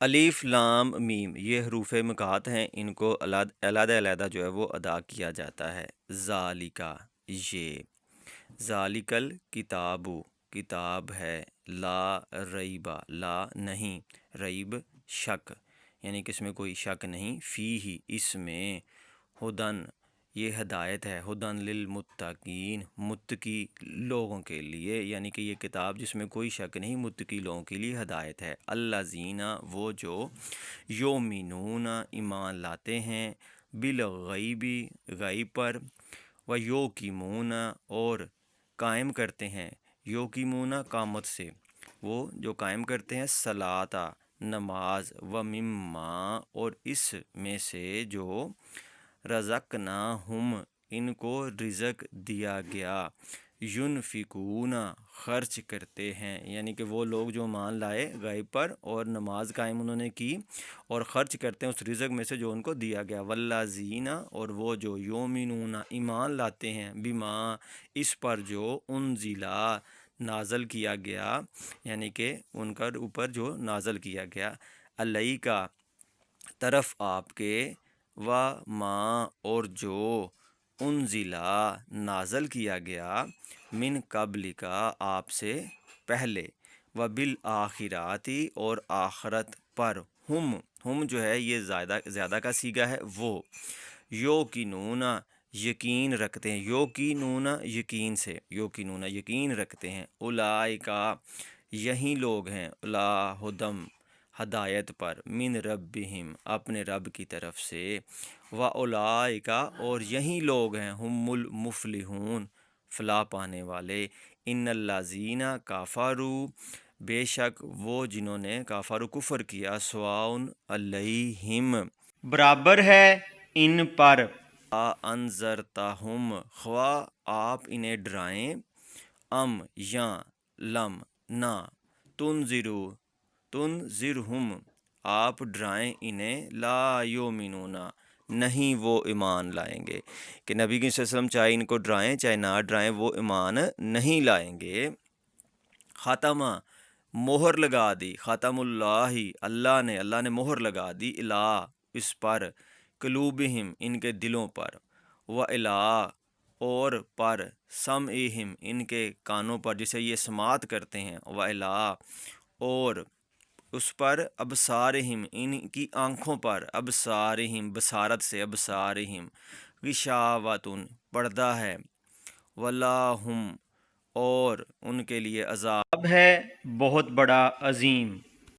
الف لام میم یہ حروف مقاط ہیں، ان کو علیحدہ علیحدہ جو ہے وہ ادا کیا جاتا ہے۔ ذالکا یہ، ذالکل کتابو کتاب ہے، لا ریبا لا نہیں، ریب شک، یعنی کہ اس میں کوئی شک نہیں، فی ہی اس میں، ہدن یہ ہدایت ہے، ہدن للمتقین متقی لوگوں کے لیے، یعنی کہ یہ کتاب جس میں کوئی شک نہیں متقی لوگوں کے لیے ہدایت ہے۔ الذین وہ جو یؤمنون ایمان لاتے ہیں، بالغیبی غیب پر، و یوقیمون اور قائم کرتے ہیں، یوقیمون قامت سے، وہ جو قائم کرتے ہیں صلاۃ نماز، و مما اور اس میں سے جو رزقناہم ان کو رزق دیا گیا، ینفقون خرچ کرتے ہیں، یعنی کہ وہ لوگ جو مان لائے غیب پر اور نماز قائم انہوں نے کی اور خرچ کرتے ہیں اس رزق میں سے جو ان کو دیا گیا۔ والذین اور وہ جو یؤمنون ایمان لاتے ہیں، بما اس پر جو انزلا نازل کیا گیا، یعنی کہ ان کا اوپر جو نازل کیا گیا، علیہ کا طرف آپ کے، و ما اور جو انزلا نازل کیا گیا، من قبل کا آپ سے پہلے، و بالآخراتی اور آخرت پر، ہم جو ہے یہ زیادہ کا صیغہ ہے، وہ یوقنون یقین رکھتے ہیں، یوقنون یقین سے، یوقنون یقین رکھتے ہیں، اولئکا یہی لوگ ہیں، ہدم ہدایت پر، من ربہم اپنے رب کی طرف سے، و اولئکا اور یہی لوگ ہیں، ہم المفلحون فلاح پانے والے۔ ان الذین کفروا بے شک وہ جنہوں نے کافر کفر کیا، سواء علیہم برابر ہے ان پر، انذرتہم خواہ آپ انہیں ڈرائیں، ام یا لم نہ، تنذرہم آپ ڈرائیں انہیں، لا یؤمنون نہیں وہ ایمان لائیں گے، کہ نبی صلی اللہ علیہ وسلم چاہے ان کو ڈرائیں چاہے نہ ڈرائیں وہ ایمان نہیں لائیں گے۔ ختمہ مہر لگا دی، ختم اللہ نے مہر لگا دی، الہ اس پر، قلوبہم ان کے دلوں پر، و الہ اور پر، سمعہم ان کے کانوں پر جسے یہ سماعت کرتے ہیں، و الہ اور اس پر، ابصارہم ان کی آنکھوں پر، ابصارہم بصارت سے، ابصارہم غشاوۃ پردہ ہے، ولاہم اور ان کے لیے عذاب ہے بہت بڑا عظیم۔